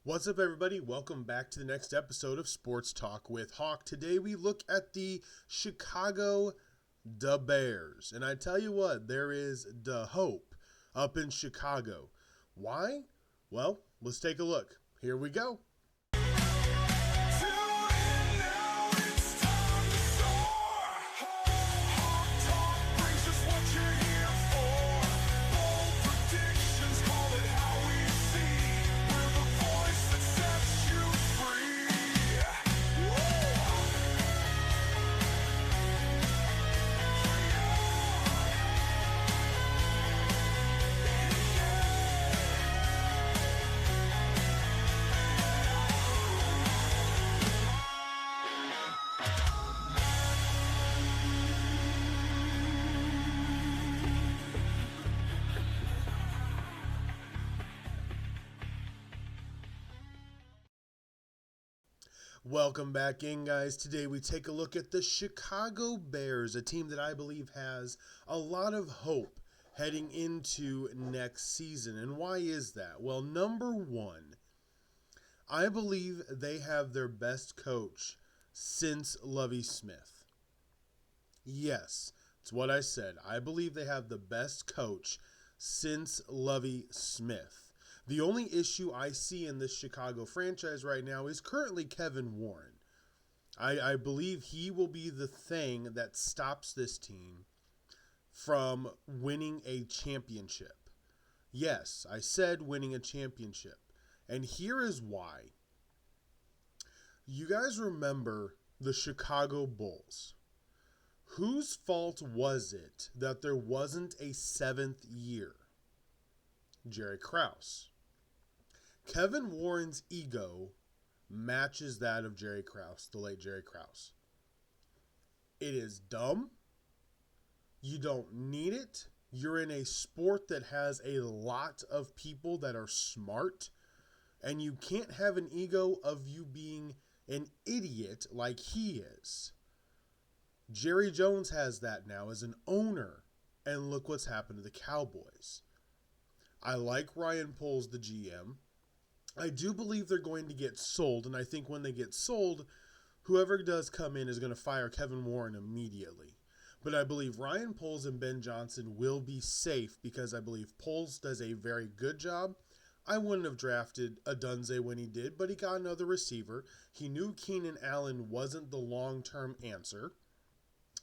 What's up, everybody? Welcome back to the next episode of Sports Talk with Hawk. Today we look at the Chicago Bears. And I tell you what, there is the hope up in Chicago. Why? Well, let's take a look. Here we go. Welcome back in, guys. Today we take a look at the Chicago Bears, a team that I believe has a lot of hope heading into next season. And why is that? Well, number one, I believe they have their best coach since Lovie Smith. Yes, it's what I said. I believe they have the best coach since Lovie Smith. The only issue I see in this Chicago franchise right now is currently Kevin Warren. I believe he will be the thing that stops this team from winning a championship. Yes, I said winning a championship. And here is why. You guys remember the Chicago Bulls. Whose fault was it that there wasn't a seventh year? Jerry Krause. Kevin Warren's ego matches that of Jerry Krause, the late Jerry Krause. It is dumb. You don't need it. You're in a sport that has a lot of people that are smart, and you can't have an ego of you being an idiot like he is. Jerry Jones has that now as an owner, and look what's happened to the Cowboys. I like Ryan Poles, the GM. I do believe they're going to get sold, and I think when they get sold, whoever does come in is going to fire Kevin Warren immediately. But I believe Ryan Poles and Ben Johnson will be safe because I believe Poles does a very good job. I wouldn't have drafted Adunze when he did, but he got another receiver. He knew Keenan Allen wasn't the long-term answer.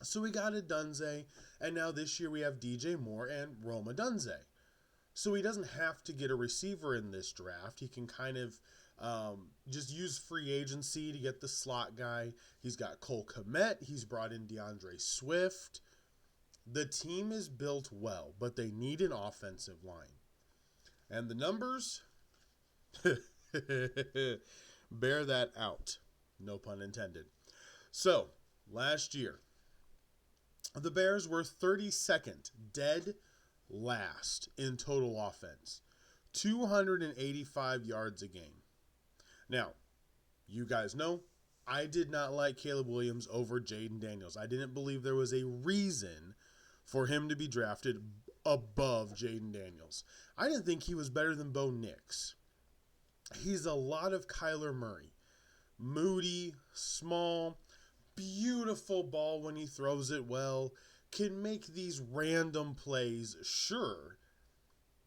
So we got Adunze, and now this year we have DJ Moore and Rome Odunze. So he doesn't have to get a receiver in this draft. He can kind of just use free agency to get the slot guy. He's got Cole Kmet. He's brought in DeAndre Swift. The team is built well, but they need an offensive line. And the numbers, bear that out. No pun intended. So, last year, the Bears were 32nd, dead last in total offense. 285 yards a game. Now, you guys know, I did not like Caleb Williams over Jaden Daniels. I didn't believe there was a reason for him to be drafted above Jaden Daniels. I didn't think he was better than Bo Nix. He's a lot of Kyler Murray. Moody, small, beautiful ball when he throws it well. Can make these random plays, sure,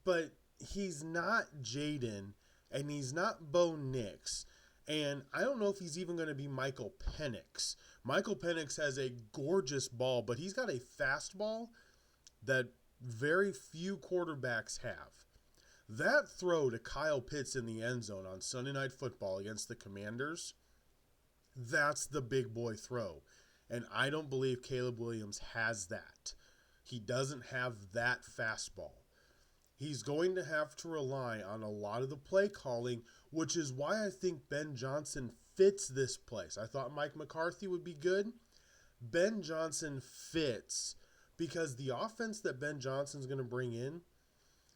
but he's not Jaden, and he's not Bo Nix, and I don't know if he's even going to be Michael Penix. Michael Penix has a gorgeous ball, but he's got a fastball that very few quarterbacks have. That throw to Kyle Pitts in the end zone on Sunday Night Football against the Commanders, that's the big boy throw. And I don't believe Caleb Williams has that. He doesn't have that fastball. He's going to have to rely on a lot of the play calling, which is why I think Ben Johnson fits this place. I thought Mike McCarthy would be good. Ben Johnson fits because the offense that Ben Johnson's going to bring in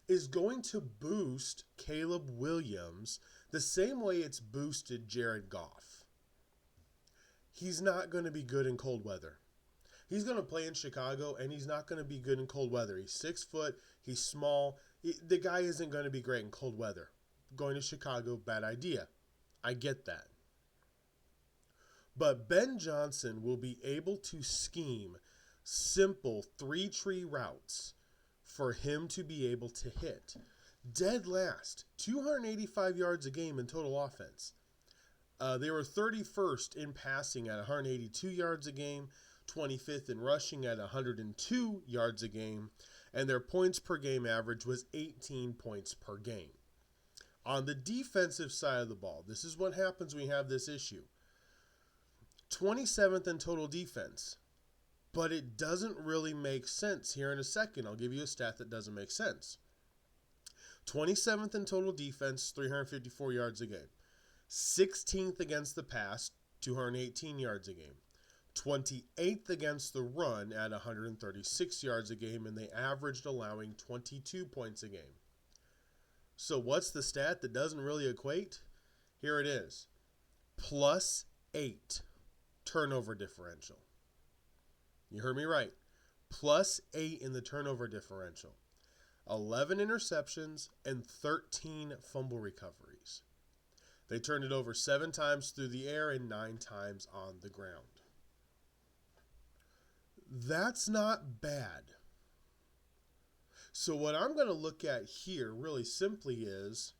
is going to boost Caleb Williams the same way it's boosted Jared Goff. He's not going to be good in cold weather. He's going to play in Chicago, and he's not going to be good in cold weather. He's 6 foot. He's small. The guy isn't going to be great in cold weather. going to Chicago, bad idea. I get that. But Ben Johnson will be able to scheme simple 3-tree routes for him to be able to hit. Dead last, 285 yards a game in total offense. They were 31st in passing at 182 yards a game, 25th in rushing at 102 yards a game, and their points per game average was 18 points per game. On the defensive side of the ball, this is what happens when we have this issue. 27th in total defense, but it doesn't really make sense. Here in a second, I'll give you a stat that doesn't make sense. 27th in total defense, 354 yards a game. 16th against the pass, 218 yards a game. 28th against the run at 136 yards a game, and they averaged allowing 22 points a game. So what's the stat that doesn't really equate? Here it is. +8 turnover differential. You heard me right. +8 in the turnover differential. 11 interceptions and 13 fumble recoveries. They turned it over 7 times through the air and 9 times on the ground. That's not bad. So what I'm going to look at here really simply is,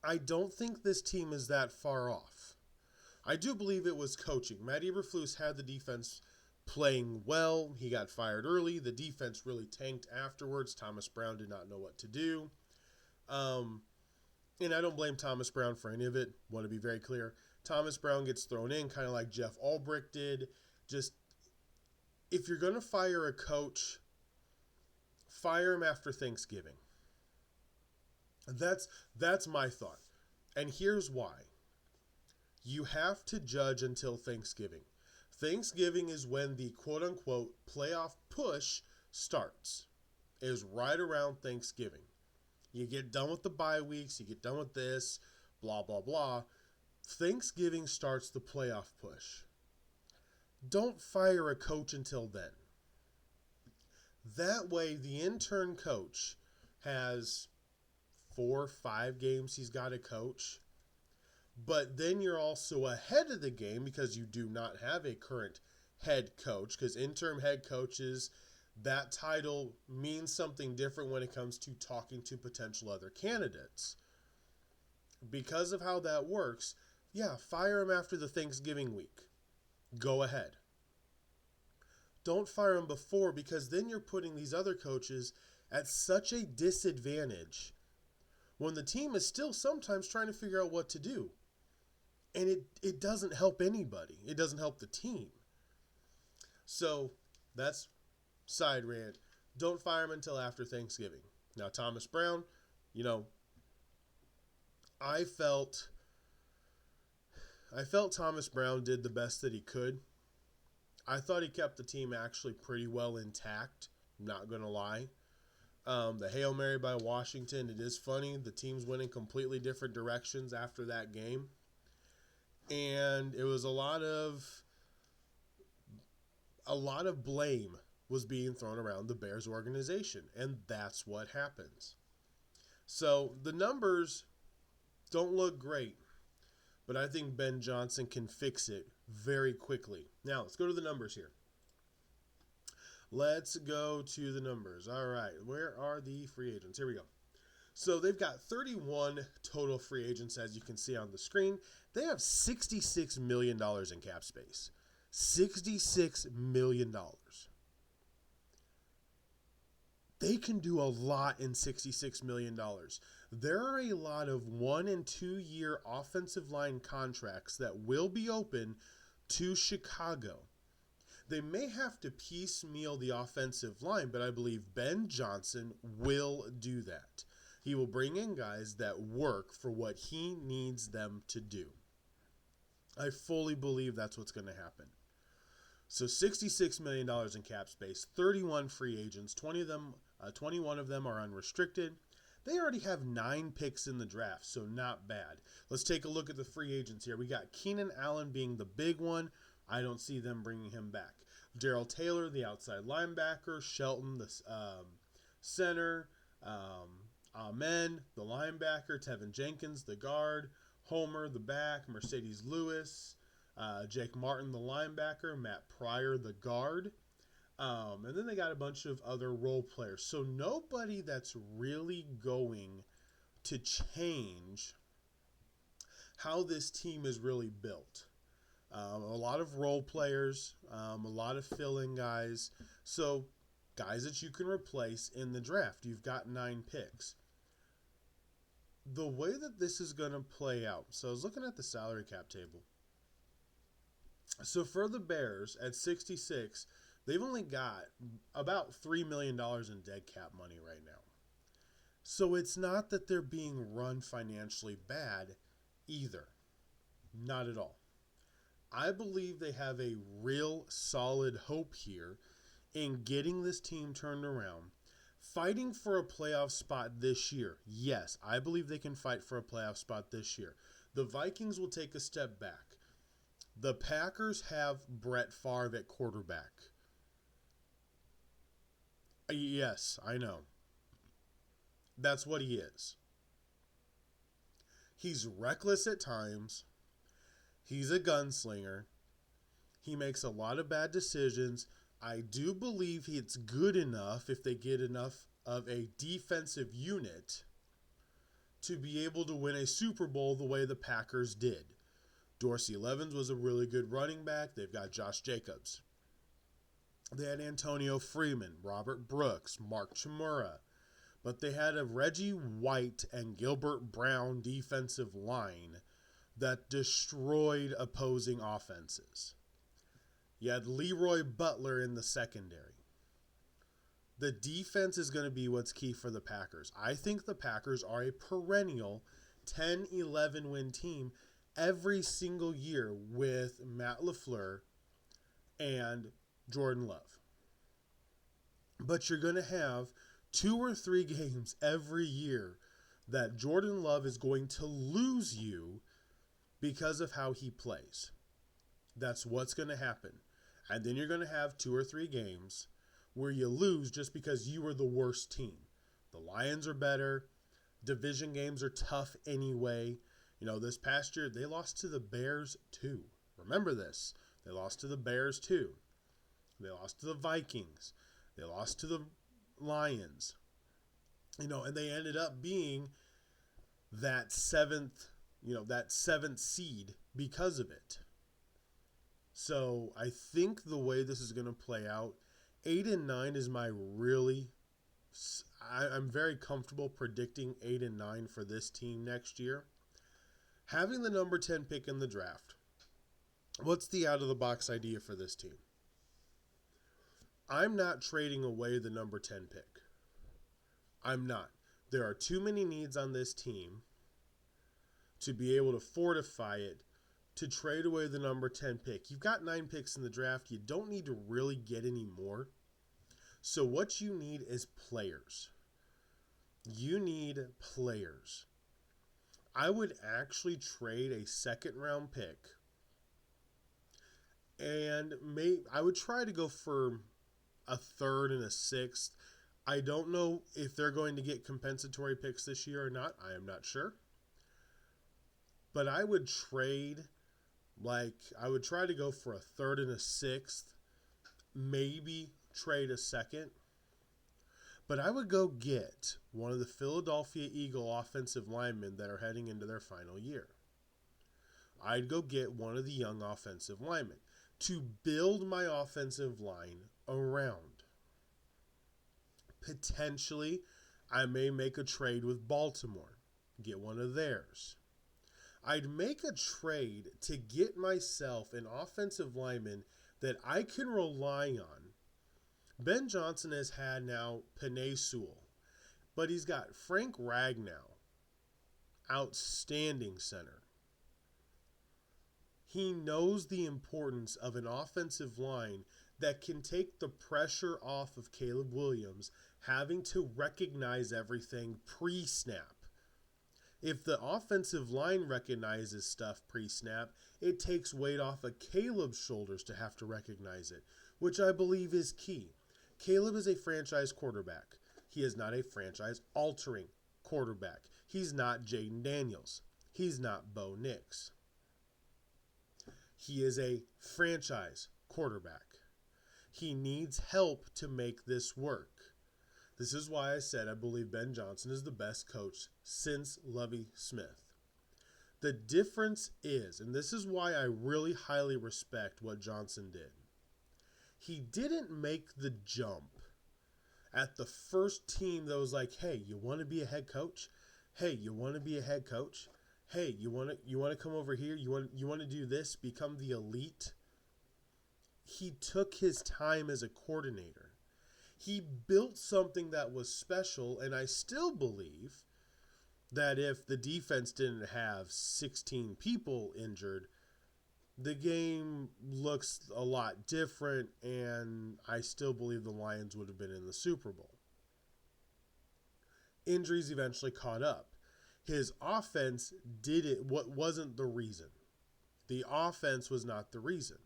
I don't think this team is that far off. I do believe it was coaching. Matt Eberflus had the defense playing well. He got fired early. The defense really tanked afterwards. Thomas Brown did not know what to do. And I don't blame Thomas Brown for any of it. Want to be very clear. Thomas Brown gets thrown in kind of like Jeff Ulbrich did. Just, if you're going to fire a coach, fire him after Thanksgiving. That's my thought. And here's why. You have to judge until Thanksgiving. Thanksgiving is when the quote-unquote playoff push starts. It is right around Thanksgiving. You get done with the bye weeks, you get done with this, blah, blah, blah. Thanksgiving starts the playoff push. Don't fire a coach until then. That way, the intern coach has 4 or 5 games he's got to coach. But then you're also ahead of the game because you do not have a current head coach. Because interim head coaches, that title means something different when it comes to talking to potential other candidates. Because of how that works, yeah, fire him after the Thanksgiving week. Go ahead. Don't fire him before, because then you're putting these other coaches at such a disadvantage when the team is still sometimes trying to figure out what to do. And it doesn't help anybody. It doesn't help the team. So that's side rant. Don't fire him until after Thanksgiving. Now, Thomas Brown, I felt Thomas Brown did the best that he could. I thought he kept the team actually pretty well intact. I'm not going to lie. The Hail Mary by Washington, it is funny. The teams went in completely different directions after that game. And it was a lot of blame was being thrown around the Bears organization. And that's what happens. So the numbers don't look great. But I think Ben Johnson can fix it very quickly. Now, let's go to the numbers here. Let's go to the numbers. All right, where are the free agents? Here we go. So they've got 31 total free agents, as you can see on the screen. They have $66 million in cap space. $66 million. They can do a lot in $66 million. There are a lot of 1- and 2-year offensive line contracts that will be open to Chicago. They may have to piecemeal the offensive line, but I believe Ben Johnson will do that. He will bring in guys that work for what he needs them to do. I fully believe that's what's going to happen. So $66 million in cap space, 31 free agents, 21 of them are unrestricted. They already have 9 picks in the draft, so not bad. Let's take a look at the free agents here. We got Keenan Allen being the big one. I don't see them bringing him back. Darrell Taylor, the outside linebacker. Shelton, the center. Amen, the linebacker, Tevin Jenkins, the guard, Homer, the back, Mercedes Lewis, Jake Martin, the linebacker, Matt Pryor, the guard. And then they got a bunch of other role players. So nobody that's really going to change how this team is really built. A lot of role players, a lot of fill-in guys. So guys that you can replace in the draft. You've got 9 picks. The way that this is going to play out. So I was looking at the salary cap table. So for the Bears at 66, they've only got about $3 million in dead cap money right now. So it's not that they're being run financially bad either. Not at all. I believe they have a real solid hope here in getting this team turned around. Fighting for a playoff spot this year. Yes, I believe they can fight for a playoff spot this year. The Vikings will take a step back. The Packers have Brett Favre at quarterback. Yes, I know. That's what he is. He's reckless at times. He's a gunslinger. He makes a lot of bad decisions. I do believe it's good enough if they get enough of a defensive unit to be able to win a Super Bowl the way the Packers did. Dorsey Levens was a really good running back. They've got Josh Jacobs. They had Antonio Freeman, Robert Brooks, Mark Chmura. But they had a Reggie White and Gilbert Brown defensive line that destroyed opposing offenses. You had Leroy Butler in the secondary. The defense is going to be what's key for the Packers. I think the Packers are a perennial 10-11 win team every single year with Matt LaFleur and Jordan Love. But you're going to have 2 or 3 games every year that Jordan Love is going to lose you because of how he plays. That's what's going to happen. And then you're going to have 2 or 3 games where you lose just because you were the worst team. The Lions are better. Division games are tough anyway. You know, this past year, they lost to the Bears too. Remember this. They lost to the Bears too. They lost to the Vikings. They lost to the Lions. You know, and they ended up being that 7th seed because of it. So I think the way this is going to play out, 8-9 is my I'm very comfortable predicting 8-9 for this team next year. Having the number 10 pick in the draft, what's the out-of-the-box idea for this team? I'm not trading away the number 10 pick. I'm not. There are too many needs on this team to be able to fortify it to trade away the number 10 pick. You've got 9 picks in the draft. You don't need to really get any more. So what you need is players. You need players. I would actually trade a 2nd round pick. And I would try to go for a 3rd and a 6th. I don't know if they're going to get compensatory picks this year or not. I am not sure. But I would trade, I would try to go for a 3rd and a 6th, maybe trade a 2nd. But I would go get one of the Philadelphia Eagle offensive linemen that are heading into their final year. I'd go get one of the young offensive linemen to build my offensive line around. Potentially, I may make a trade with Baltimore, get one of theirs. I'd make a trade to get myself an offensive lineman that I can rely on. Ben Johnson has had now Penei Sewell, but he's got Frank Ragnow, outstanding center. He knows the importance of an offensive line that can take the pressure off of Caleb Williams having to recognize everything pre-snap. If the offensive line recognizes stuff pre-snap, it takes weight off of Caleb's shoulders to have to recognize it, which I believe is key. Caleb is a franchise quarterback. He is not a franchise-altering quarterback. He's not Jaden Daniels. He's not Bo Nix. He is a franchise quarterback. He needs help to make this work. This is why I said I believe Ben Johnson is the best coach since Lovie Smith. The difference is, and this is why I really highly respect what Johnson did, he didn't make the jump at the first team that was like, hey, you want to be a head coach? Hey, you want to be a head coach? Hey, you want to come over here? You want to do this? Become the elite? He took his time as a coordinator. He built something that was special, and I still believe that if the defense didn't have 16 people injured, the game looks a lot different, and I still believe the Lions would have been in the Super Bowl. Injuries eventually caught up. His offense did it. What wasn't the reason? The offense was not the reason.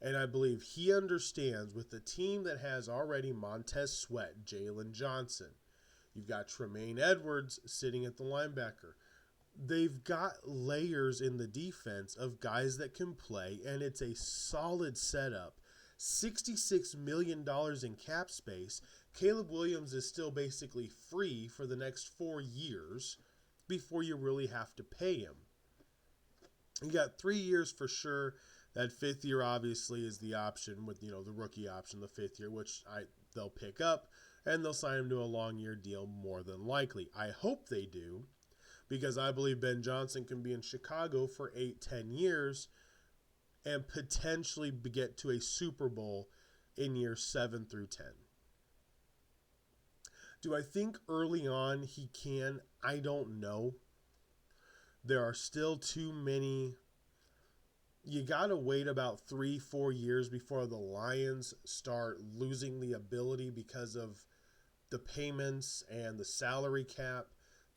And I believe he understands with the team that has already Montez Sweat, Jalen Johnson. You've got Tremaine Edwards sitting at the linebacker. They've got layers in the defense of guys that can play, and it's a solid setup. $66 million in cap space. Caleb Williams is still basically free for the next 4 years before you really have to pay him. You got 3 years for sure. That 5th year obviously is the option with, the rookie option, the 5th year, which they'll pick up, and they'll sign him to a long-year deal more than likely. I hope they do, because I believe Ben Johnson can be in Chicago for 8-10 years and potentially get to a Super Bowl in years 7 through 10. Do I think early on he can? I don't know. There are still too many. You got to wait about 3-4 years before the Lions start losing the ability because of the payments and the salary cap,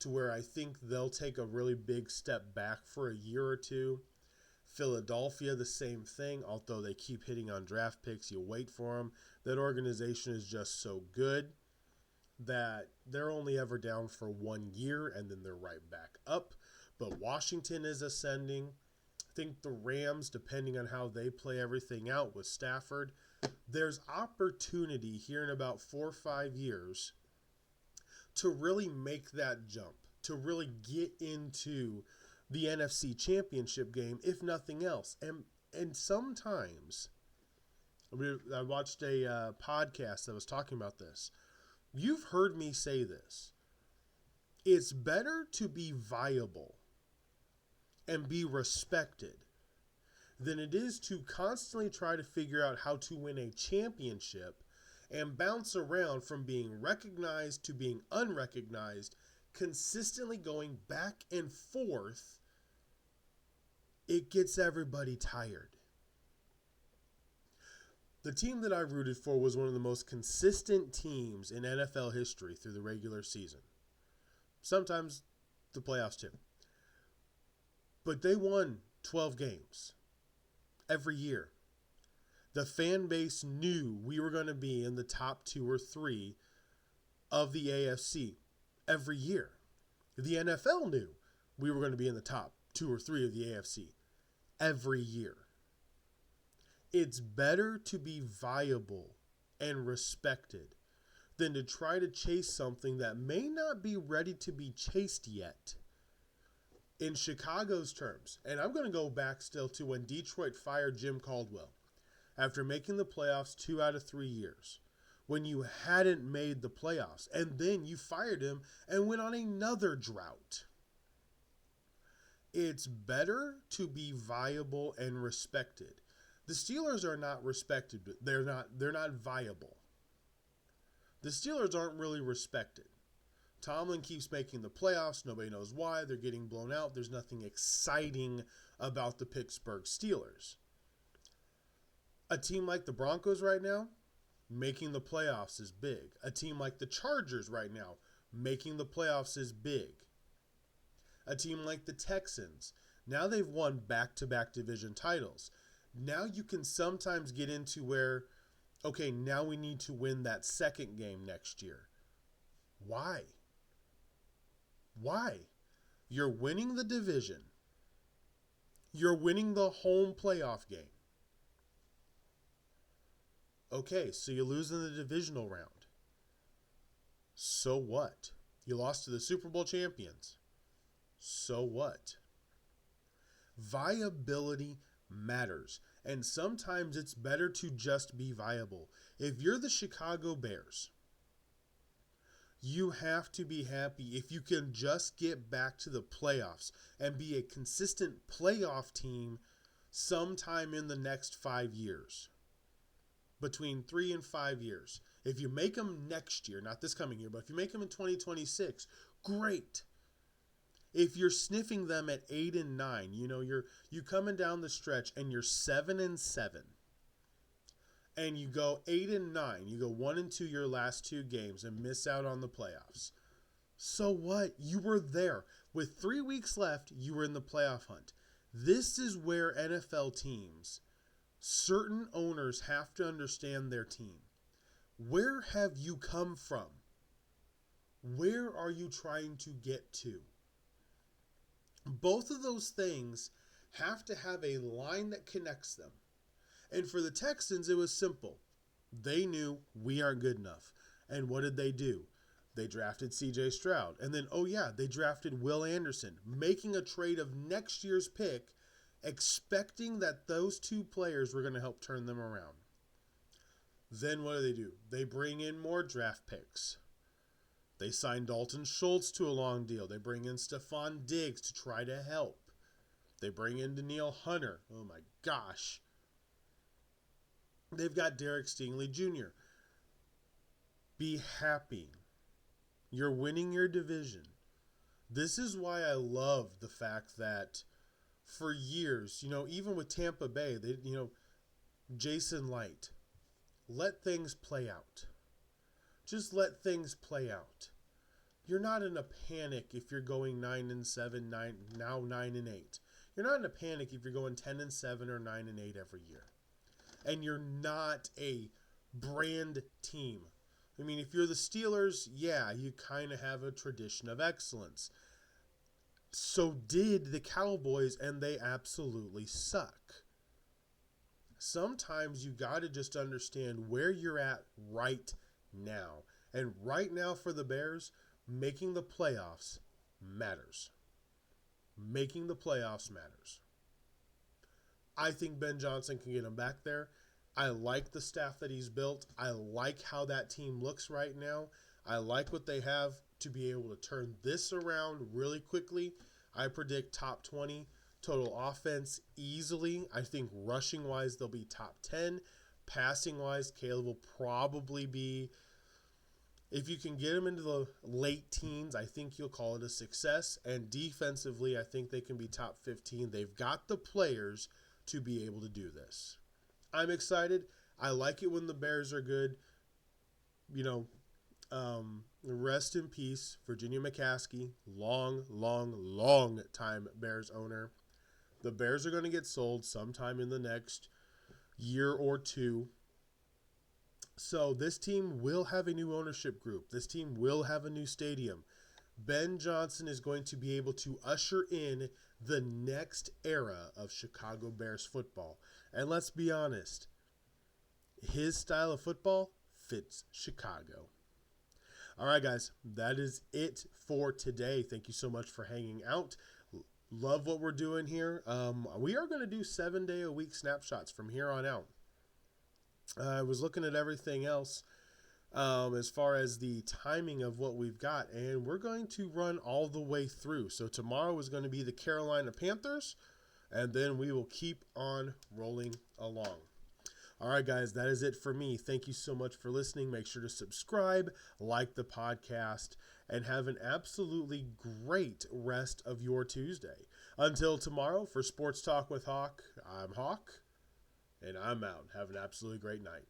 to where I think they'll take a really big step back for a year or two. Philadelphia, the same thing, although they keep hitting on draft picks. You wait for them. That organization is just so good that they're only ever down for 1 year, and then they're right back up. But Washington is ascending. I think the Rams, depending on how they play everything out with Stafford, there's opportunity here in about 4 or 5 years to really make that jump, to really get into the NFC Championship game, if nothing else. And sometimes, I watched a podcast that was talking about this. You've heard me say this. It's better to be viable and be respected than it is to constantly try to figure out how to win a championship and bounce around from being recognized to being unrecognized, consistently going back and forth. It gets everybody tired. The team that I rooted for was one of the most consistent teams in NFL history through the regular season. Sometimes the playoffs too. But they won 12 games every year. The fan base knew we were going to be in the top 2 or 3 of the AFC every year. The NFL knew we were going to be in the top 2 or 3 of the AFC every year. It's better to be viable and respected than to try to chase something that may not be ready to be chased yet. In Chicago's terms, and I'm going to go back still to when Detroit fired Jim Caldwell after making the playoffs 2 out of 3 years, when you hadn't made the playoffs, and then you fired him and went on another drought. It's better to be viable and respected. The Steelers are not respected. They're not viable. The Steelers aren't really respected. Tomlin keeps making the playoffs. Nobody knows why. They're getting blown out. There's nothing exciting about the Pittsburgh Steelers. A team like the Broncos right now, making the playoffs is big. A team like the Chargers right now, making the playoffs is big. A team like the Texans, now they've won back-to-back division titles. Now you can sometimes get into where, okay, now we need to win that second game next year. Why? Why? You're winning the division. You're winning the home playoff game. Okay, so you lose in the divisional round. So what? You lost to the Super Bowl champions. So what? Viability matters. And sometimes it's better to just be viable. If you're the Chicago Bears, you have to be happy if you can just get back to the playoffs and be a consistent playoff team sometime in the next 5 years. Between 3 and 5 years. If you make them next year, not this coming year, but if you make them in 2026, great. If you're sniffing them at 8 and 9, you coming down the stretch and you're 7 and 7, and you go 8 and 9, you go 1 and 2 your last 2 games and miss out on the playoffs. So what? You were there. With 3 weeks left, you were in the playoff hunt. This is where NFL teams, certain owners have to understand their team. Where have you come from? Where are you trying to get to? Both of those things have to have a line that connects them. And for the Texans, it was simple. They knew we aren't good enough. And what did they do? They drafted C.J. Stroud. And then, they drafted Will Anderson, making a trade of next year's pick, expecting that those 2 players were going to help turn them around. Then what do? They bring in more draft picks. They sign Dalton Schultz to a long deal. They bring in Stephon Diggs to try to help. They bring in Danielle Hunter. Oh my gosh. They've got Derek Stingley Jr. Be happy. You're winning your division. This is why I love the fact that for years, even with Tampa Bay, Jason Light, let things play out. Just let things play out. You're not in a panic if you're going 9 and 7, 9 and 8. You're not in a panic if you're going 10 and 7 or 9 and 8 every year. And you're not a brand team. I mean, if you're the Steelers, you kind of have a tradition of excellence. So did the Cowboys, and they absolutely suck. Sometimes you got to just understand where you're at right now. And right now for the Bears, making the playoffs matters. Making the playoffs matters. I think Ben Johnson can get him back there. I like the staff that he's built. I like how that team looks right now. I like what they have to be able to turn this around really quickly. I predict top 20 total offense easily. I think rushing-wise, they'll be top 10. Passing-wise, Caleb will probably be, if you can get him into the late teens, I think you'll call it a success. And defensively, I think they can be top 15. They've got the players to be able to do this. I'm excited. I like it when the Bears are good. Rest in peace, Virginia McCaskey, long time Bears owner. The Bears are going to get sold sometime in the next year or 2. So this team will have a new ownership group. This team will have a new stadium. Ben Johnson is going to be able to usher in the next era of Chicago Bears football. And let's be honest, his style of football fits Chicago. All right, guys, that is it for today. Thank you so much for hanging out. Love what we're doing here. We are going to do 7-day-a-week snapshots from here on out. I was looking at everything else as far as the timing of what we've got, and we're going to run all the way through. So tomorrow is going to be the Carolina Panthers, and then we will keep on rolling along. All right, guys, that is it for me. Thank you so much for listening. Make sure to subscribe, like the podcast, and have an absolutely great rest of your Tuesday. Until tomorrow, for Sports Talk with Hawk, I'm Hawk, and I'm out. Have an absolutely great night.